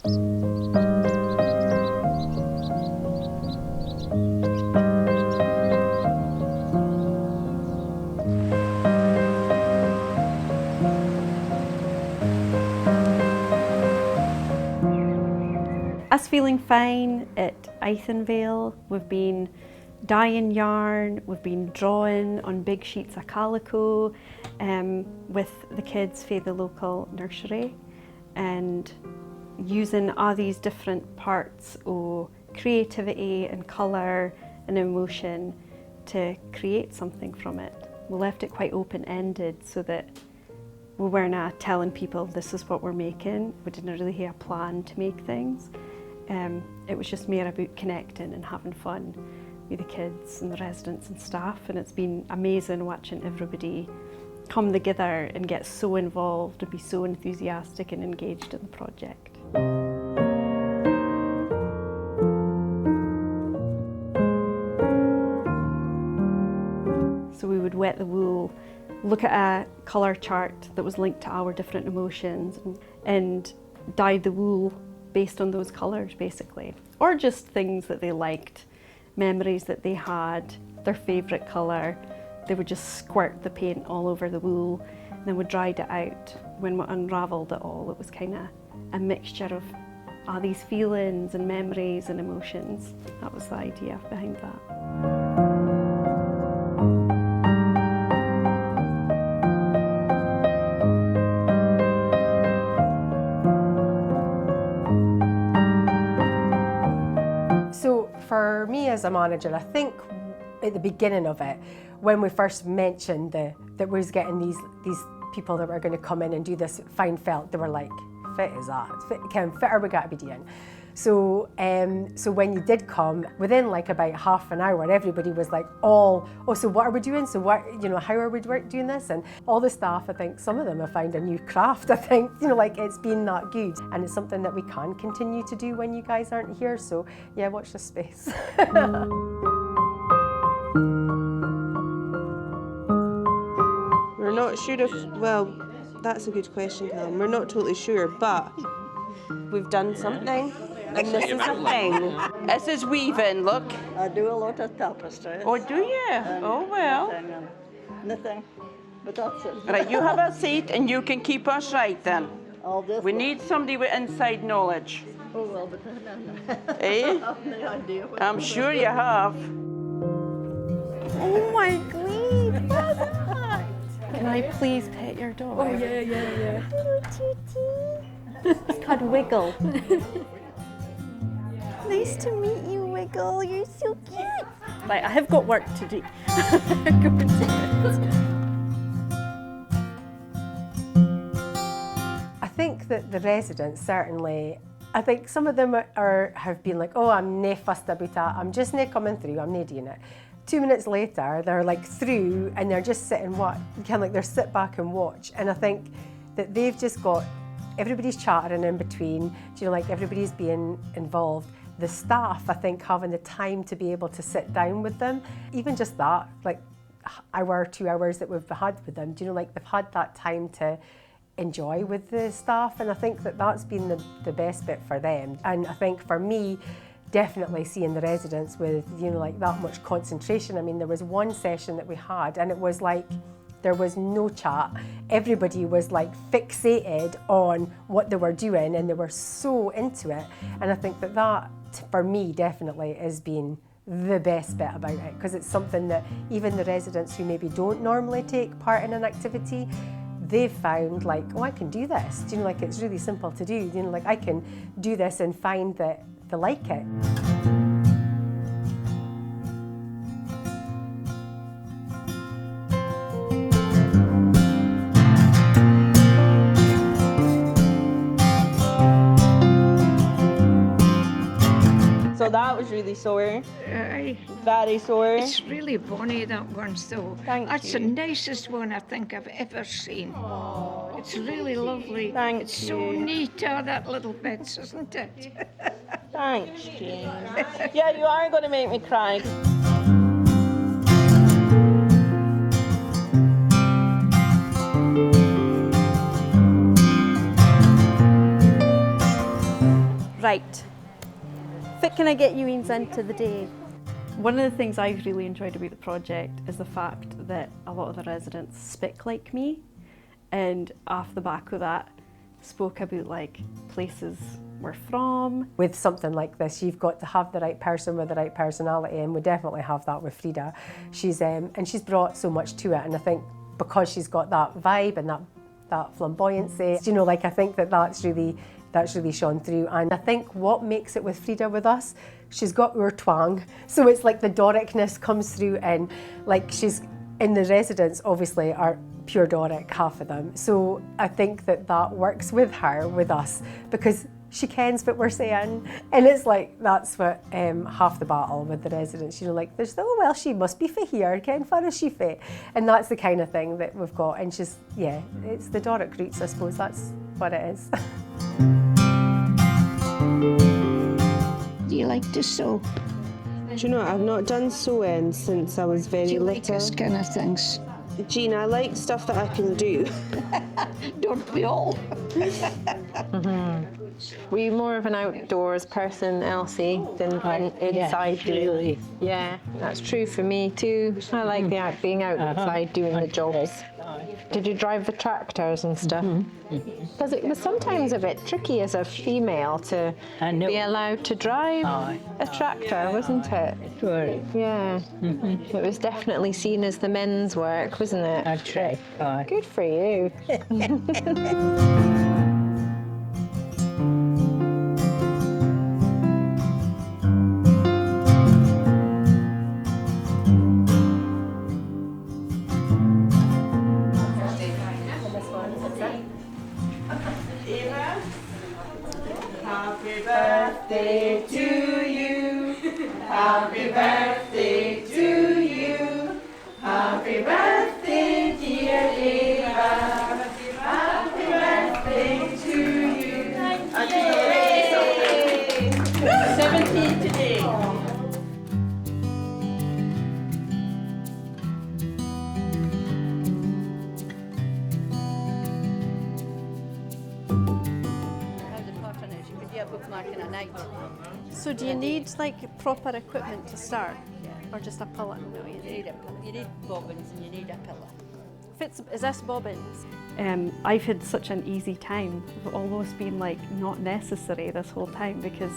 Us feeling fine at Ythanvale. We've been dyeing yarn, we've been drawing on big sheets of calico with the kids for the local nursery, and using all these different parts of creativity and colour and emotion to create something from it. We left it quite open-ended so that we weren't telling people this is what we're making. We didn't really have a plan to make things. It was just more about connecting and having fun with the kids and the residents and staff, and it's been amazing watching everybody come together and get so involved and be so enthusiastic and engaged in the project. So we would wet the wool, look at a colour chart that was linked to our different emotions, and dye the wool based on those colours basically, or just things that they liked, memories that they had, their favourite colour. They would just squirt the paint all over the wool, and then we dried it out. When we unravelled it all, it was kind of a mixture of all these feelings and memories and emotions. That was the idea behind that. For me as a manager, I think at the beginning of it, when we first mentioned that we was getting these people that were going to come in and do this fine felt, they were like, fit is that? Fitter we got to be doing. So when you did come, within like about half an hour, everybody was like, oh, so what are we doing? So what, how are we doing this? And all the staff, I think some of them have found a new craft. I think, like it's been that good. And it's something that we can continue to do when you guys aren't here. So yeah, watch this space. We're not sure if, well, that's a good question, Callum. We're not totally sure, but we've done something. And this is a thing. This is weaving, look. I do a lot of tapestries. Oh, do you? Oh, well. Nothing, but that's it. Right, you have a seat and you can keep us right then. We One. need somebody with inside knowledge. Oh, well, but Eh? I have no idea. I'm sure you have. Oh my God! Can I please pet your dog? Oh yeah. It's called Wiggle. Nice to meet you, Wiggle. You're so cute. Right, I have got work to do. Go and do it. I think that the residents certainly, I think some of them have been like, oh, I'm nae fussed about that. I'm just nae coming through. I'm nae doing it. 2 minutes later, they're like through and they're just sitting, kind of like they're sit back and watch. And I think that they've just got, everybody's chattering in between, like everybody's being involved. The staff, I think, having the time to be able to sit down with them, even just that, like hour, 2 hours that we've had with them, like they've had that time to enjoy with the staff. And I think that that's been the best bit for them. And I think for me, definitely seeing the residents with, like that much concentration. I mean, there was one session that we had and it was like, there was no chat. Everybody was like fixated on what they were doing and they were so into it. And I think that for me definitely has been the best bit about it, because it's something that even the residents who maybe don't normally take part in an activity, they've found like, oh, I can do this. Like it's really simple to do. Like I can do this and find that they like it. So that was really sore. Aye. Very sore. It's really bonny, that one, so. That's the nicest one I think I've ever seen. It's really lovely. Thank it's so neat, all that little bits, isn't it? Thanks, Jane. Yeah, you are going to make me cry. Right. Fit can I get you into the day? One of the things I've really enjoyed about the project is the fact that a lot of the residents speak like me, and off the back of that spoke about like places we're from. With something like this, you've got to have the right person with the right personality, and we definitely have that with Frieda. She's brought so much to it, and I think because she's got that vibe and that flamboyancy, you know, like I think that's really shone through. And I think what makes it with Frieda with us, she's got our twang, so it's like the Doricness comes through, and like she's in the residents obviously are pure Doric, half of them. So I think that works with her, with us, because she kens what we're saying, and it's like that's what half the battle with the residents. You know, like there's oh well, she must be for here. Ken far is she fit, and that's the kind of thing that we've got. And she's it's the Doric roots, I suppose. That's what it is. Do you like to sew? Do you know, I've not done sewing since I was very Do you little. like this kind of things? Jean, I like stuff that I can do. Don't we all? Were you more of an outdoors person, Elsie, than inside doing? Yeah, that's true for me too. I like being outside doing the jobs. Did you drive the tractors and stuff? Because it was sometimes a bit tricky as a female to be allowed to drive a tractor, wasn't it? Sure. Yeah. It was definitely seen as the men's work, wasn't it? That's right. Good for you. Happy birthday to you. Happy birthday to you. Happy birthday, dear Eva. Happy birthday to you. Thank you. 17 today. So do you need like proper equipment to start, or just a pillow? No, you need a pillow. You need bobbins and you need a pillow. Is this bobbins? I've had such an easy time. I've almost been like not necessary this whole time because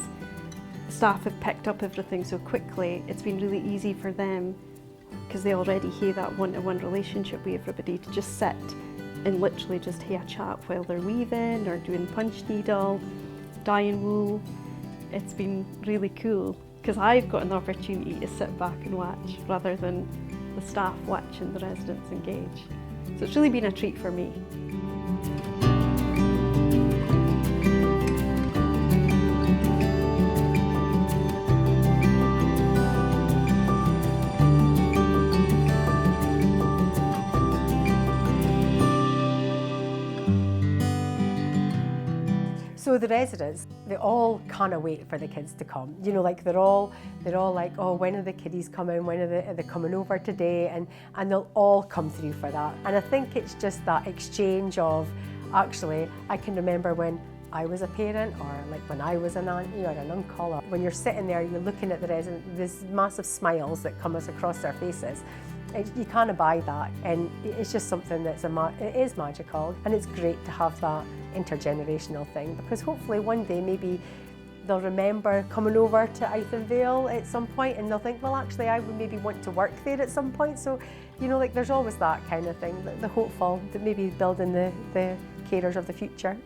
staff have picked up everything so quickly. It's been really easy for them because they already have that one-to-one relationship with everybody to just sit and literally just have a chat while they're weaving or doing punch needle, dyeing wool. It's been really cool because I've got an opportunity to sit back and watch rather than the staff watching the residents engage. So it's really been a treat for me. So the residents, they all kind of wait for the kids to come. You know, like they're all like, oh, when are the kiddies coming? When are they coming over today? And they'll all come through for that. And I think it's just that exchange of, actually, I can remember when I was a parent, or like when I was an auntie or an uncle, or when you're sitting there, you're looking at the residents, these massive smiles that come across their faces. You can't buy that, and it's just something that's it is magical, and it's great to have that intergenerational thing, because hopefully one day maybe they'll remember coming over to Ythanvale at some point, and they'll think, well, actually I would maybe want to work there at some point. So, you know, like there's always that kind of thing, the hopeful, that maybe building the carers of the future.